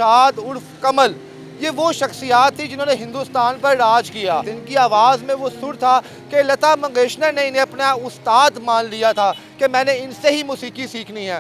इरशाद उर्फ कमल, ये वो शख्सियात थी जिन्होंने हिंदुस्तान पर राज किया। इनकी आवाज़ में वो सुर था कि लता मंगेशकर ने इन्हें अपना उस्ताद मान लिया था कि मैंने इनसे ही मौसीकी सीखनी है।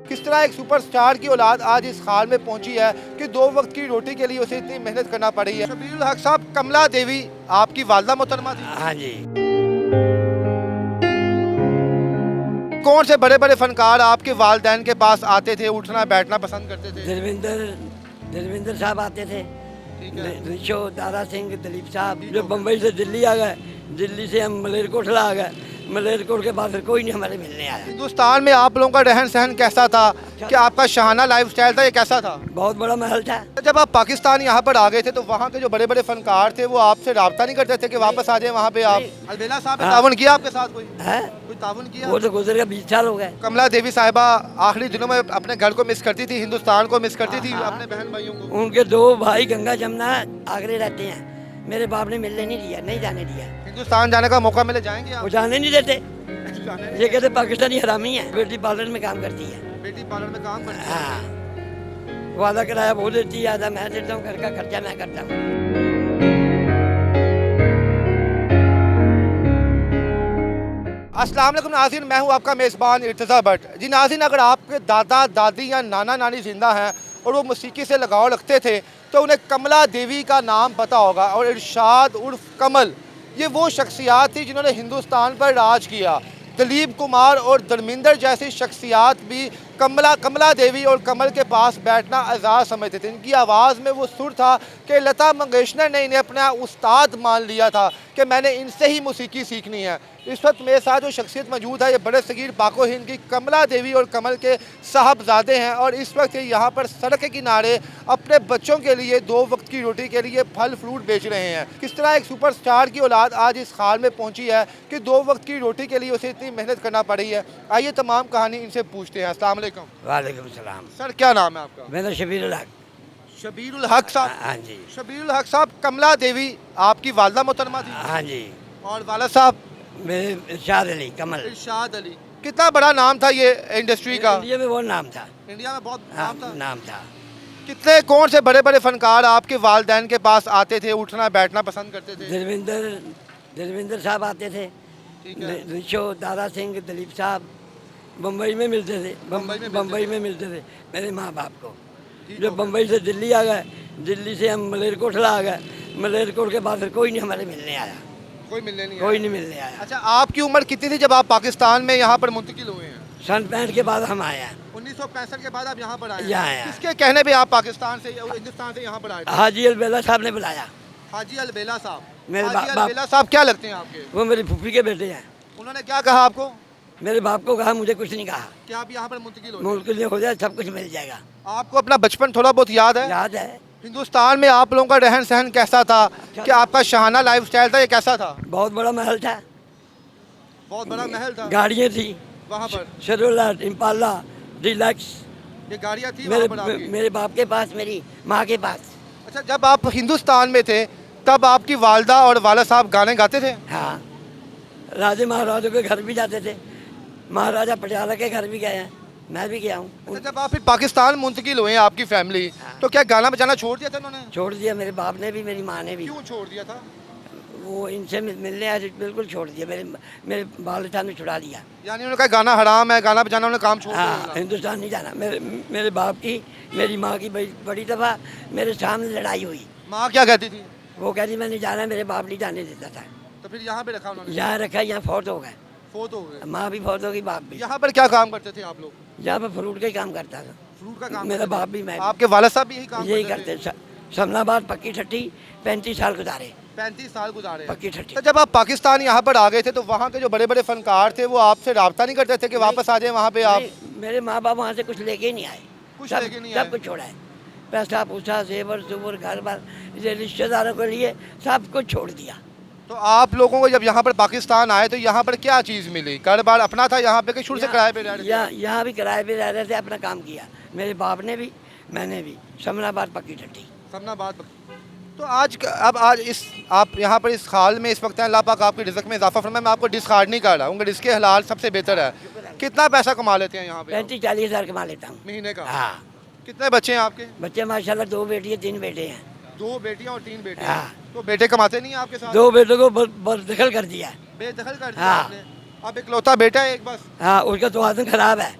किस तरह एक सुपरस्टार की औलाद आज इस हाल में पहुंची है कि 2 वक्त की रोटी के लिए उसे इतनी मेहनत करना पड़ी है। शबीरुल हक साहब, कमला देवी आपकी वालदा मोहतरमा थी। हाँ जी। कौन से बड़े बड़े फनकार आपके वालदैन के पास आते थे, उठना बैठना पसंद करते थे? धर्मेंद्र साहब आते थे, ठीक है। ऋषो, दारा सिंह, दिलीप साहब। जो बम्बई से दिल्ली आ गए, दिल्ली से हम मलेरकोटला आ गए, मलेरकोट के बाद फिर कोई नहीं हमारे मिलने आया। हिंदुस्तान में आप लोगों का रहन सहन कैसा था? कि आपका शाहाना लाइफस्टाइल था, ये कैसा था? बहुत बड़ा महल था। जब आप पाकिस्तान यहाँ पर आ गए थे तो वहाँ के जो बड़े बड़े फनकार थे वो आपसे राब्ता नहीं करते थे कि वापस आ जाए वहाँ पे? आप अलबेला साहब ने तावन किया आपके साथ? कोई तावन किया? वो तो गुजर गया, 20 साल हो गए। कमला देवी साहिबा आखिरी दिनों में अपने घर को मिस करती थी, हिंदुस्तान को मिस करती थी, अपने बहन भाइयों को। उनके 2 भाई गंगा जमुना आगरे रहते हैं, मेरे बाप ने मिलने नहीं दिया, नहीं जाने दिया। हिंदुस्तान जाने का मौका मिले जाएंगे आप? वो जाने नहीं देते, ये कहते पाकिस्तानी हरामी है। बेटी पार्लर में काम करती है। बेटी पार्लर में काम करती है? हाँ, वो आधा किराया वो देती है, आधा मैं देता हूँ, घर का खर्चा मैं करता हूँ। अस्सलाम वालेकुम नाज़रीन, मैं हूँ आपका मेज़बान इर्तिज़ा भट्ट। जी नाज़रीन, अगर आपके दादा दादी या नाना नानी जिंदा हैं और वो मौसीकी से लगाव रखते थे तो उन्हें कमला देवी का नाम पता होगा। और इरशाद उर्फ कमल, ये वो शख्सियात थी जिन्होंने हिंदुस्तान पर राज किया। दिलीप कुमार और धर्मेंद्र जैसी शख्सियात भी कमला देवी और कमल के पास बैठना एजाज़ समझते थे। इनकी आवाज़ में वो सुर था कि लता मंगेशकर ने इन्हें अपना उस्ताद मान लिया था कि मैंने इनसे ही मौसीकी सीखनी है। इस वक्त मेरे साथ जो शख्सियत मौजूद है ये बड़े सगीर पाको हिंद की कमला देवी और कमल के साहबजादे हैं और इस वक्त ये यहाँ पर सड़क के किनारे अपने बच्चों के लिए 2 वक्त की रोटी के लिए फल फ्रूट बेच रहे हैं। किस तरह एक सुपरस्टार की औलाद आज इस हाल में पहुँची है कि 2 वक्त की रोटी के लिए उसे इतनी मेहनत करना पड़ी है। आइए तमाम कहानी इनसे पूछते हैं। अस्सलाम वालेकुम। वालेकुम सलाम। सर, क्या नाम है आपका? मेरा शबीरुल हक। शबीरुल हक साहब। हाँ जी। शबीरुल हक साहब, कमला देवी आपकी वालदा मोहतरमा थी। हाँ जी। और वालिद साहब? मेरे इरशाद अली कमल। इरशाद अली। कितना बड़ा नाम था ये इंडस्ट्री का? इंडिया में बहुत नाम था। इंडिया में बहुत हाँ, नाम था। नाम था। कितने कौन से बड़े बड़े फनकार आपके वालदैन के पास आते थे, उठना बैठना पसंद करते थे? धर्मेंद्र साहब आते थे, ठीक है। ऋषो, दारा सिंह, दिलीप साहब। बम्बई में मिलते थे, बम्बई में मिलते थे मेरे माँ बाप को। जो बम्बई से दिल्ली आ गए, दिल्ली से हम मलेरकोटला आ गए, मलेरकोट के बाद फिर कोई नहीं हमारे मिलने आया। कोई मिलने नहीं कोई आया? नहीं मिलने आया। अच्छा, आपकी उम्र कितनी थी जब आप पाकिस्तान में यहाँ पर मुंतकिल हुए हैं? सन 65 के बाद हम आए हैं। 1965 के बाद आप यहाँ पर आए हैं? यहाँ आए हैं। किसके कहने पे आप पाकिस्तान से हिंदुस्तान से यहाँ पर आए थे? हाजी अलबेला साहब ने बुलाया। हाजी अलबेला साहब? मेरे हाजी अलबेला साहब क्या लगते हैं आपके? वो मेरी फूफी के बेटे हैं। उन्होंने क्या कहा आपको? मेरे बाप को कहा, मुझे कुछ नहीं कहा। कि आप यहाँ पर मुंतकिल हो? मुल्क के लिए हो जाए, सब कुछ मिल जाएगा। आपको अपना बचपन थोड़ा बहुत याद है? याद है। हिंदुस्तान में आप लोगों का रहन सहन कैसा था? कि आपका शाहाना लाइफस्टाइल था, ये कैसा था? बहुत बड़ा महल था, बहुत बड़ा महल था गाड़ियाँ थी वहाँ पर? शेरोलेट, इम्पाला, डिलक्स। ये गाड़ियाँ थी वहाँ पर आपकी? मेरे बाप के पास, मेरी माँ के पास। अच्छा, जब आप हिंदुस्तान में थे तब आपकी वालदा और वाला साहब गाने गाते थे? हाँ, राजे महाराजों के घर भी जाते थे, महाराजा पटियाला के घर भी गए हैं, मैं भी गया हूँ। अच्छा, जब आप फिर पाकिस्तान मुंतकिल हुए हैं आपकी फैमिली, तो क्या गाना बजाना छोड़ दिया था उन्होंने? छोड़ दिया, मेरे बाप ने भी, मेरी माँ ने भी। क्यों छोड़ दिया था? वो इनसे मिलने आए, बिल्कुल छोड़ दिया। मेरे वालिद साहब ने छुड़ा दिया। यानी उन्होंने कहा गाना हराम है, गाना बजाना उन्होंने काम छोड़ दिया? हाँ, हिंदुस्तान नहीं जाना। मेरे बाप की, मेरी माँ की बड़ी दफ़ा मेरे सामने लड़ाई हुई। माँ क्या कहती थी? वो कहती मैं नहीं जाना, मेरे बाप नहीं जाने देता था। तो फिर यहाँ पे रखा उन्होंने? यहाँ रखा, यहाँ फौत हो गए। फोत हो गए? माँ भी फौत हो गई, बाप भी। यहाँ पर क्या काम करते थे आप लोग? यहाँ पर फ्रूट का ही काम करता था। फ्रूट का काम? मेरा बाप भी, मैं भी। आपके वालिद साहब भी यही काम करते। समनाबाद पक्की ठट्टी 35 साल गुजारे। 35 साल गुजारे? पक्की ठट्टी। तो जब आप पाकिस्तान यहाँ पर आ गए थे तो वहाँ के जो बड़े बड़े फनकार थे वो आपसे राब्ता नहीं करते थे कि वापस आ जाए वहाँ पे आप? मेरे माँ बाप वहाँ से कुछ लेके ही नहीं आए। कुछ लेके नहीं आए? सब कुछ छोड़ा है, पैसा पूछा, जेवर जुबर, घर बार, ये रिश्तेदारों के लिए सब कुछ छोड़ दिया। तो आप लोगों को जब यहाँ पर पाकिस्तान आए तो यहाँ पर क्या चीज़ मिली? घर बार अपना था यहाँ पे कि शुरू से किराए पे रह रहे थे? यहाँ भी किराए पे रह रहे थे, अपना काम किया। मेरे बाप ने भी, मैंने भी। समनाबाद पक्की ठट्टी। समनाबाद। तो अब आज इस आप यहाँ पर इस हाल में इस वक्त हैं, अल्लाह पाक आपकी रिज़्क़ में इजाफा फरमाए। मैं आपको डिस्कार्ड नहीं कर रहा हूँ, रिज़्क़ हलाल सबसे बेहतर है। कितना पैसा कमा लेते हैं यहाँ पे आप? 35-40 हज़ार कमा लेता हूँ। महीने का? हाँ। कितने बच्चे हैं आपके? बच्चे माशाल्लाह 2 बेटी है 3 बेटे हैं। 2 बेटियां और 3 बेटे। हाँ। तो बेटे कमाते नहीं हैं आपके साथ? 2 बेटों को बददखल कर दिया। बेदखल कर दिया हाँ। आपने। अब इकलौता बेटा है एक बस, हाँ, उसका तो आदत खराब है।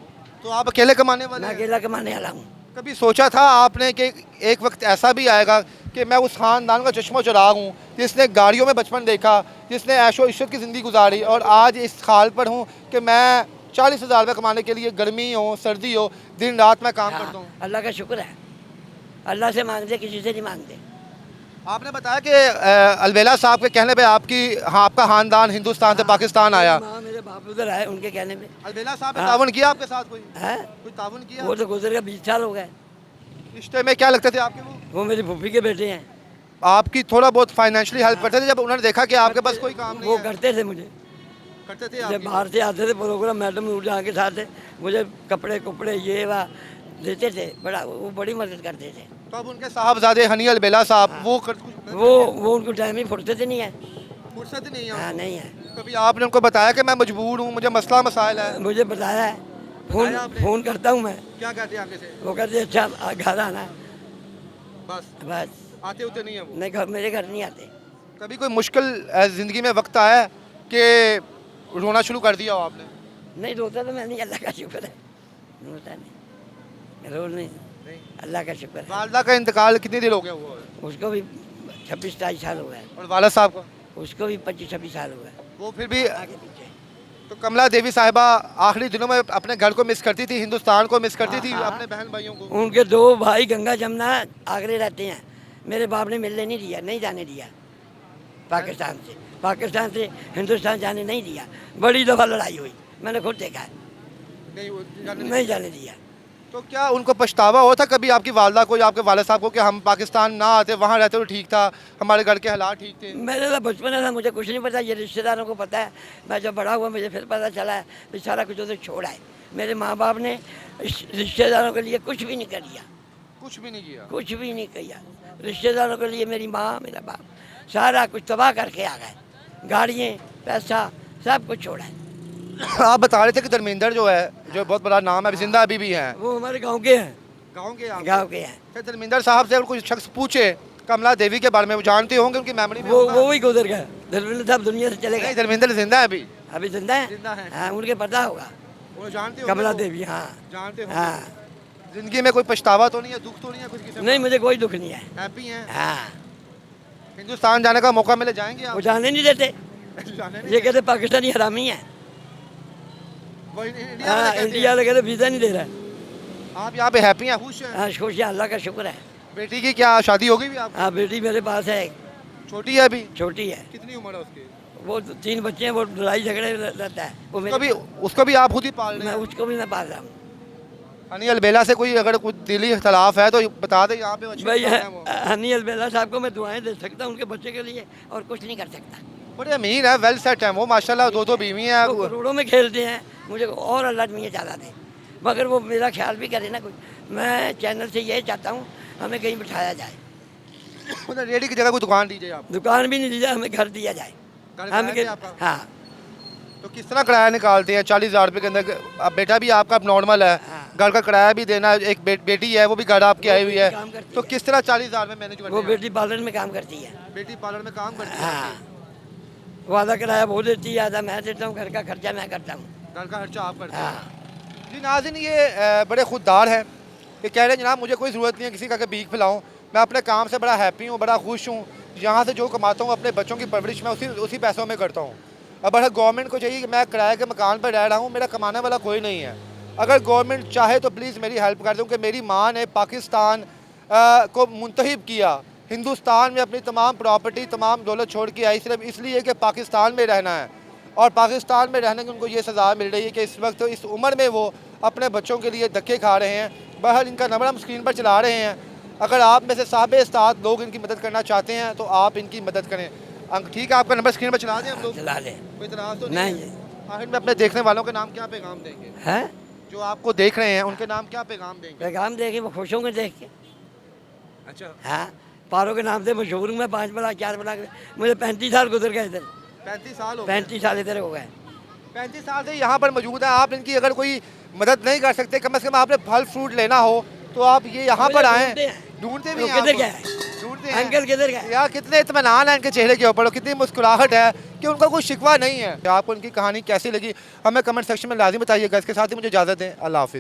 तो आप अकेले कमाने वाले मैं हैं? अकेला कमाने वाला हूँ। कभी सोचा था आपने कि एक वक्त ऐसा भी आएगा कि मैं उस खानदान का चश्मा चिराग हूँ जिसने गाड़ियों में बचपन देखा, जिसने ऐशो इश्रत की ज़िंदगी गुजारी, और आज इस हाल पर हूँ कि मैं 40,000 रुपये कमाने के लिए गर्मी हो सर्दी हो दिन रात मैं काम करता हूँ। अल्लाह का शुक्र है। अल्लाह से मांगते, किसी से नहीं मांगते। आपने बताया कि अलवेला साहब के कहने पे आपका खानदान हिंदुस्तान से पाकिस्तान आया। माँ मेरे बाप उधर आए, उनके कहने पे। अलवेला साहब ने ताउन किया आपके साथ? है कोई ताउन किया? वो तो गुजर गया, 20 साल हो गए। रिश्ते में क्या लगते थे आपके वो मेरी फूफी के बेटे हैं। आपकी थोड़ा बहुत फाइनेंशियली हेल्प करते थे जब उन्होंने देखा कि आपके पास कोई काम नहीं वो है? करते थे मुझे। करते थे जब आपकी? बाहर से आते थे प्रोग्राम, मैडम नूरजहां के साथ मुझे कपड़े कुपड़े ये वह देते थे, वो बड़ी मदद करते थे। तो अब उनके साहबजादे हनी अलबेला साहब वो उनको टाइम ही फुर्सत ही नहीं है। फुर्सत ही नहीं है हाँ, उनको। नहीं है। कभी आपने उनको बताया कि मैं मजबूर हूँ, मुझे मसला मसाइल है? मुझे बताया है, बताया आपने? फोन करता हूँ मैं। क्या कहते हैं आगे से? वो कहते अच्छा घर आना। बस आते होते नहीं है वो? नहीं, घर मेरे घर नहीं आते। कभी कोई मुश्किल ज़िंदगी में वक्त आया कि रोना शुरू कर दिया हो आपने? नहीं, रोता तो मैं नहीं, अल्लाह का शुक्र है। रोता नहीं, रो नहीं, अल्लाह का शुक्र है। वालदा का इंतकाल कितने दिन हो गया हुआ है? उसको भी 26-27 साल हो गए। और वालिद साहब का? उसको भी 25-26 साल हो गए। वो फिर भी आगे पीछे। तो कमला देवी साहिबा आखिरी दिनों में अपने घर को मिस करती थी, हिंदुस्तान को मिस करती थी, हाँ। अपने बहन भाइयों को। उनके 2 भाई गंगा जमुना आगरे रहते हैं। मेरे बाप ने मिलने नहीं दिया, नहीं जाने दिया। पाकिस्तान से हिंदुस्तान जाने नहीं दिया। बड़ी दफ़ा लड़ाई हुई, मैंने खुद देखा है। नहीं जाने दिया। तो क्या उनको पछतावा हुआ था कभी आपकी वालदा को या आपके वालिद साहब को कि हम पाकिस्तान ना आते, वहाँ रहते तो ठीक था, हमारे घर के हालात ठीक थे? मेरे तो बचपन था, मुझे कुछ नहीं पता। ये रिश्तेदारों को पता है। मैं जब बड़ा हुआ मुझे फिर पता चला है कि सारा कुछ उधर छोड़ा है। मेरे माँ बाप ने रिश्तेदारों के लिए कुछ भी नहीं कर दिया। कुछ भी नहीं किया? कुछ भी नहीं किया। रिश्तेदारों के लिए मेरी माँ मेरा बाप सारा कुछ तबाह करके आ गए। गाड़ियाँ, पैसा, सब कुछ छोड़ा है। आप बता रहे थे कि धर्मेंद्र जो है, जो बहुत बड़ा नाम है, जिंदा अभी भी हैं। वो हमारे गांव के हैं। गाँव के आप? गांव के हैं। फिर धर्मेंद्र साहब से अगर कोई शख्स पूछे कमला देवी के बारे में, वो जानते होंगे, उनकी मेमोरी में होगा। वो ही गुजर गए। धर्मेंद्र साहब दुनिया से चले नहीं, गए। धर्मेंद्र जिंदा है अभी? अभी जिंदा है। जिंदा है। हाँ, उनके पता होगा। वो जानते होंगे कमला वो? देवी, हाँ। जानते होंगे। हाँ। जिंदगी में कोई पछतावा तो नहीं है, दुख तो नहीं है कुछ किसी नहीं, मुझे कोई दुख नहीं है। हैप्पी हैं? हाँ। हिंदुस्तान जाने का मौका मिले जाएंगे वो आप? जाने नहीं देते। जाने नहीं ये कहते पाकिस्तानी हरामी है। वो इंडिया हाँ, वाले कहते इंडिया वाले कहते वीज़ा नहीं दे रहा है। हैं। आप यहाँ पे हैप्पी हैं, खुश हैं? हाँ, खुश है, अल्लाह का शुक्र है। बेटी की क्या शादी हो गई भी आप? हाँ, बेटी मेरे पास है, छोटी है अभी? छोटी है। कितनी उम्र है उसकी? वो 3 बच्चे हैं, वो लड़ाई झगड़े रहता है। वो उसको भी आप खुद ही पाल रहे मैं हैं? उसको भी मैं पाल रहा हूँ। हनी अलबेला से कोई अगर कुछ दिली इख्तलाफ है तो बता दे, यहाँ पे अच्छे भाई इंसान हैं वो। हनी अलबेला साहब को मैं दुआएं दे सकता हूँ उनके बच्चे के लिए, और कुछ नहीं कर सकता। बड़े अमीर है, वेल सेट है वो माशाल्लाह, 2 बीवी हैं। वो करोड़ों में खेलते हैं, मुझे और अल्लाह मियाँ ज़्यादा दे, मगर वो मेरा ख्याल भी करे ना कुछ। मैं चैनल से यही चाहता हूँ हमें कहीं बिठाया जाए। मतलब रेडी की जगह कोई दुकान दीजिए आप? दुकान भी नहीं दी जाए, हमें घर दिया जाए। घर हमें बनाएंगे आपका? हाँ। तो किस तरह किराया निकालते हैं 40,000 रुपये के अंदर? अब बेटा भी आपका नॉर्मल है, हाँ। घर का किराया भी देना, एक बेटी है वो भी घर आपकी आई हुई है, काम करती तो है। किस तरह 40,000 में मैनेज करते वो हैं? बेटी पार्लर में काम करती है। बेटी पार्लर में काम करती है? हाँ, वो आधा किराया वो देती है, आधा मैं देता हूँ, घर का खर्चा मैं करता हूँ। घर का खर्चा आप करते हैं? हाँ। जी नाज़रीन, ये बड़े खुददार हैं, ये कह रहे हैं जनाब मुझे कोई ज़रूरत नहीं है किसी का कि भीख पिलाऊँ, मैं अपने काम से बड़ा हैप्पी हूँ, बड़ा खुश हूँ, यहाँ से जो कमाता हूँ अपने बच्चों की परवरिश मैं उसी पैसों में करता हूँ। अब अगर गवर्नमेंट को चाहिए कि मैं किराए के मकान पर रह रहा हूँ, मेरा कमाने वाला कोई नहीं है, अगर गवर्नमेंट चाहे तो प्लीज़ मेरी हेल्प कर दूँ कि मेरी माँ ने पाकिस्तान को मुंतखब किया, हिंदुस्तान में अपनी तमाम प्रॉपर्टी तमाम दौलत छोड़ के आई सिर्फ इसलिए कि पाकिस्तान में रहना है, और पाकिस्तान में रहने की उनको ये सज़ा मिल रही है कि इस वक्त इस उम्र में वो अपने बच्चों के लिए धक्के खा रहे हैं। बहरहाल इनका नंबर हम स्क्रीन पर चला रहे हैं, अगर आप में से साहब इस्तात लोग इनकी मदद करना चाहते हैं तो आप इनकी मदद करें। ठीक है, आपका नंबर स्क्रीन पर चला दें हम लोग? चला लें। कोई इतराज़ तो नहीं है? आखिर में अपने देखने वालों के नाम क्या पैगाम देंगे? है, जो आपको देख रहे हैं उनके नाम क्या पैगाम देंगे? पैगाम देखे वो खुश होंगे देख के। अच्छा, हाँ, पारो के नाम से मशहूर हूँ मैं, 5 ब्लॉक 4 ब्लॉक में। मुझे 35 साल गुजर गए इधर, 35 साल हो 35 साल इधर हो गए। 35 साल से यहाँ पर मौजूद है। आप इनकी अगर कोई मदद नहीं कर सकते, कम से कम आपने फल फ्रूट लेना हो तो आप ये यहाँ पर आए, ढूंढते भी वो हैं किधर आपको? गए ढूंढते हैं। अंकल, किधर गए? यार कितने इत्मीनान है इनके चेहरे के ऊपर और कितनी मुस्कुराहट है कि उनका कोई शिकवा नहीं है। आपको इनकी कहानी कैसी लगी हमें कमेंट सेक्शन में लाजिम बताइएगा। इसके साथ ही मुझे इजाज़त दें, अल्लाह हाफिज़।